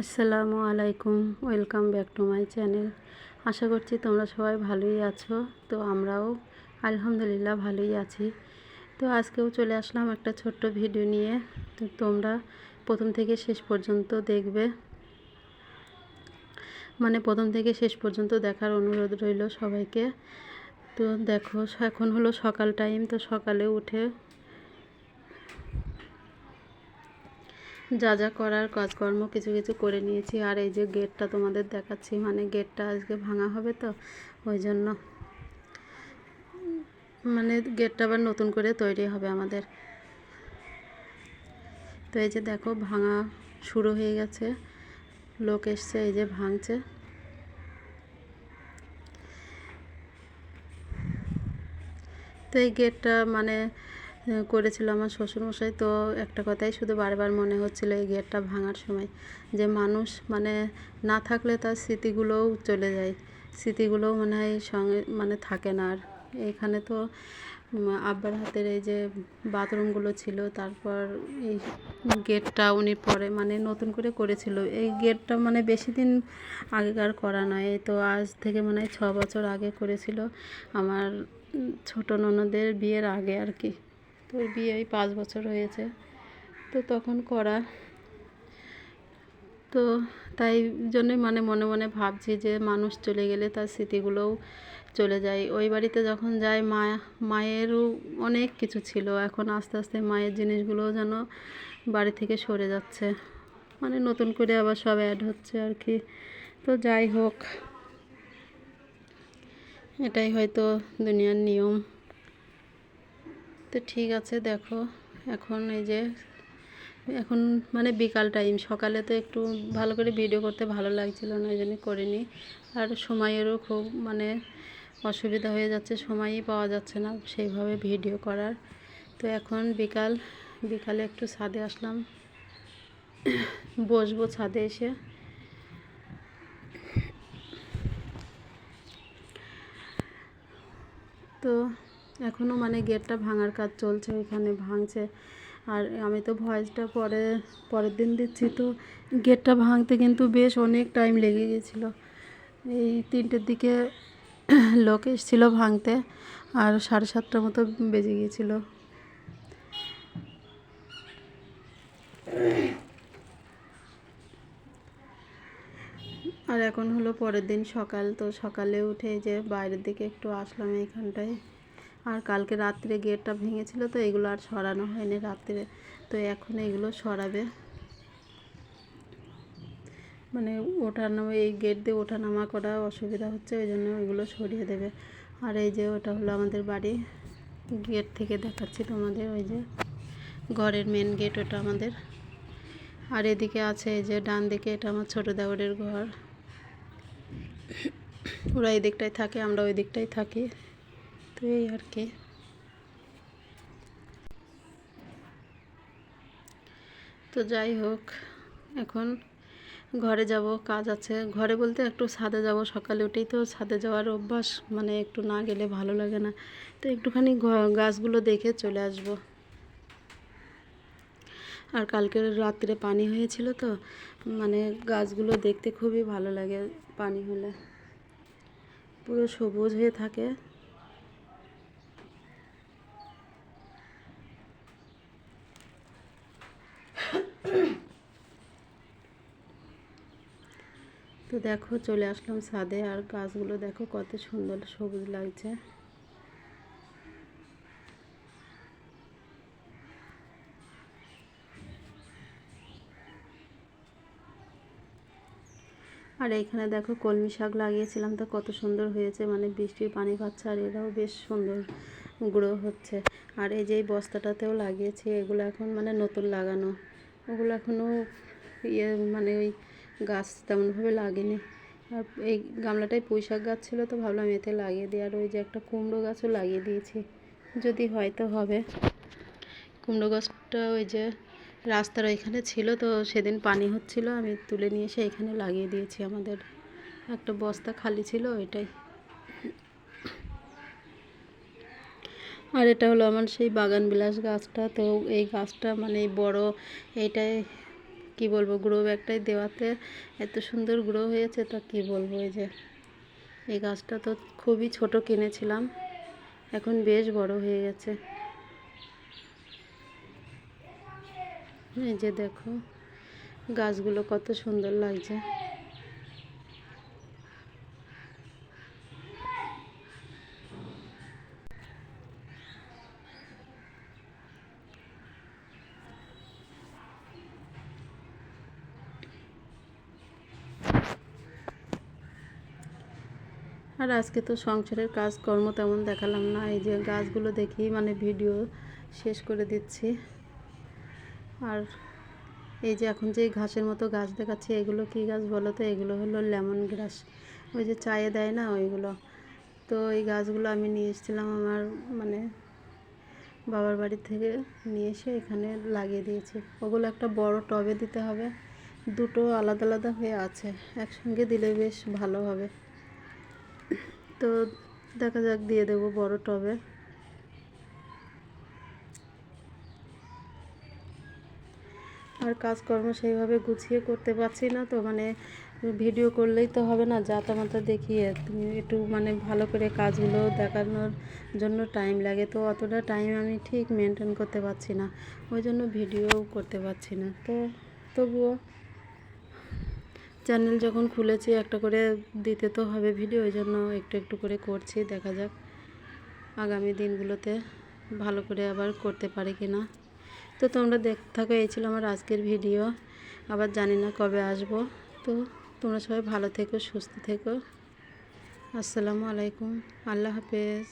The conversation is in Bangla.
আসসালামু আলাইকুম, welcome back to my channel. আশা করছি তোমরা সবাই ভালোই আছো। তো আমরাও আলহামদুলিল্লাহ ভালোই আছি। তো আজকেও চলে আসলাম একটা ছোট্ট ভিডিও নিয়ে। তো তোমরা প্রথম থেকে শেষ পর্যন্ত দেখবে, প্রথম থেকে শেষ পর্যন্ত দেখার অনুরোধ রইল সবাইকে। তো দেখো, এখন হলো সকাল টাইম। তো সকালে উঠে যা যা করার কাজকর্ম কিছু কিছু করে নিয়েছি। আর এই যে গেটটা তোমাদের দেখাচ্ছি, গেটটা আজকে ভাঙা হবে, তো ওই জন্য গেটটা আবার নতুন করে তৈরি হবে আমাদের। তো এই যে দেখো, ভাঙা শুরু হয়ে গেছে, লোক এসছে, এই যে ভাঙছে। তো এই গেটটা করেছিল আমার শ্বশুরমশাই। তো একটা কথাই শুধু বারবার মনে হচ্ছিল এই গেটটা ভাঙার সময়, যে মানুষ না থাকলে তার স্মৃতিগুলোও চলে যায়, স্মৃতিগুলোও মনে হয় সঙ্গে থাকে না। আর এখানে তো আব্বার হাতের এই যে বাথরুমগুলো ছিল, তারপর এই গেটটা উনি পরে নতুন করে করেছিল। এই গেটটা বেশি দিন আগেকার করা নয়, এই তো আজ থেকে 6 বছর আগে করেছিল আমার ছোট ননদের বিয়ের আগে আর কি। তো বিয়ে 5 বছর হয়েছে, তো তখন করা। তো তাই জন্যই মনে মনে ভাবছি যে মানুষ চলে গেলে তার স্মৃতিগুলোও চলে যায়। ওই বাড়িতে যখন যাই, মায়েরও অনেক কিছু ছিল, এখন আস্তে আস্তে মায়ের জিনিসগুলোও যেন বাড়ি থেকে সরে যাচ্ছে, নতুন করে আবার সব অ্যাড হচ্ছে আর কি। তো যাই হোক, এটাই হয়তো দুনিয়ার নিয়ম। তো ঠিক আছে, দেখো এখন এই যে এখন বিকাল টাইম। সকালে তো একটু ভালো করে ভিডিও করতে ভালো লাগছিল না, ওই জন্য করিনি। আর সময়েরও খুব অসুবিধা হয়ে যাচ্ছে, সময়ই পাওয়া যাচ্ছে না সেইভাবে ভিডিও করার। তো এখন বিকালে একটু ছাদে আসলাম, বসবো ছাদে এসে। তো এখনও গেটটা ভাঙার কাজ চলছে, ওইখানে ভাঙছে। আর আমি তো ভয়েসটা পরের দিন দিচ্ছি। তো গেটটা ভাঙতে কিন্তু বেশ অনেক টাইম লেগে গেছিলো। এই 3টের দিকে লোক এসেছিলো ভাঙতে, আর 7:30টার মতো বেজে গিয়েছিলো। আর এখন হলো পরের দিন সকাল। তো সকালে উঠে যে বাইরের দিকে একটু আসলাম এইখানটায়। আর কালকে রাত্রে গেটটা ভেঙেছিল, তো এগুলো আর সরানো হয়নি রাত্রে। তো এখন এগুলো সরাবে, ওঠানো, এই গেট দিয়ে ওঠানামা করা অসুবিধা হচ্ছে, ওই জন্য ওইগুলো সরিয়ে দেবে। আর এই যে ওটা হলো আমাদের বাড়ি, গেট থেকে দেখাচ্ছি তোমাদের, ওই যে ঘরের মেন গেট ওটা আমাদের। আর এদিকে আছে এই যে ডান দিকে, এটা আমার ছোটো দেওরের ঘর। ওরা এই দিকটায় থাকে, আমরা ওই দিকটায় থাকি। তো এই আর কি। তো যাই হোক, এখন ঘরে যাব, কাজ আছে। ঘরে বলতে একটু ছাদে যাব, সকালে উঠেই তো ছাদে যাওয়ার অভ্যাস, একটু না গেলে ভালো লাগে না। তো একটুখানি গাছগুলো দেখে চলে আসব। আর কালকের রাত্রে পানি হয়েছিল, তো গাছগুলো দেখতে খুবই ভালো লাগে, পানি হলে পুরো সবুজ হয়ে থাকে। তো দেখো, চলে আসলাম ছাদে, আর গাছগুলো দেখো কত সুন্দর সবুজ লাগছে। আর এইখানে দেখো কলমি শাক লাগিয়েছিলাম, তো কত সুন্দর হয়েছে, বৃষ্টির পানি পাচ্ছে, আর এরাও বেশ সুন্দর গ্রো হচ্ছে। আর এই যে এই বস্তাটাতেও লাগিয়েছি, এগুলো এখন নতুন লাগানো, ওগুলো এখনও ওই গাছ তেমনভাবে লাগেনি। আর এই গামলাটায় পুঁই শাক গাছ ছিল, তো ভাবলাম এতে লাগিয়ে দিই। আর ওই যে একটা কুমড়ো গাছও লাগিয়ে দিয়েছি, যদি হয়তো হবে। কুমড়ো গাছটা ওই যে রাস্তার ওইখানে ছিল, তো সেদিন পানি হচ্ছিল, আমি তুলে নিয়ে এসে এখানে লাগিয়ে দিয়েছি। আমাদের একটা বস্তা খালি ছিল, ওইটাই। আর এটা হলো আমার সেই বাগান বিলাস গাছটা। তো এই গাছটা বড়, এইটাই কি বলবো, গ্রো ব্যাগটাই দেওয়াতে এত সুন্দর গ্রো হয়েছে, তা কি বলবো। এই যে এই গাছটা তো খুবই ছোট কিনেছিলাম, এখন বেশ বড় হয়ে গেছে। এই যে দেখো গাছগুলো কত সুন্দর লাগছে। আর আজকে তো সংসারের কাজকর্ম তেমন দেখালাম না, এই যে গাছগুলো দেখি মানে ভিডিও শেষ করে দিচ্ছি। আর এই যে এখন যে ঘাসের মতো গাছ দেখাচ্ছি, এগুলো কি গাছ বলো তো? এগুলো হলো লেমন গ্রাস, ওই যে চায়ে দেয় না ওইগুলো। তো এই গাছগুলো আমি নিয়ে এসেছিলাম আমার মানে বাবার বাড়ি থেকে নিয়ে এসে এখানে লাগিয়ে দিয়েছি। ওগুলো একটা বড় টবে দিতে হবে, দুটো আলাদা আলাদা হয়ে আছে, একসঙ্গে দিলে বেশ ভালো হবে। তো দেখা যাক, দিয়ে দেবো বড় টবে। আর কাজকর্ম সেইভাবে গুছিয়ে করতে পারছি না, তো মানে ভিডিও করলেই তো হবে না, জাতামাতা দেখিয়ে তুমি একটু মানে ভালো করে কাজগুলো দেখানোর জন্য টাইম লাগে, তো অতটা টাইম আমি ঠিক মেনটেন করতে পারছি না, ওই জন্য ভিডিও করতে পারছি না। তো তবুও চ্যানেল যখন খুলেছি একটা করে দিতে তো হবে ভিডিও, ওই জন্য একটু একটু করে করছি। দেখা যাক আগামী দিনগুলোতে ভালো করে আবার করতে পারি কি না। তো তোমরা দেখতে থাকো, এই ছিল আমার আজকের ভিডিও। আবার জানি না কবে আসব। তো তোমরা সবাই ভালো থেকো, সুস্থ থেকো। আসসালামু আলাইকুম, আল্লাহ হাফেজ।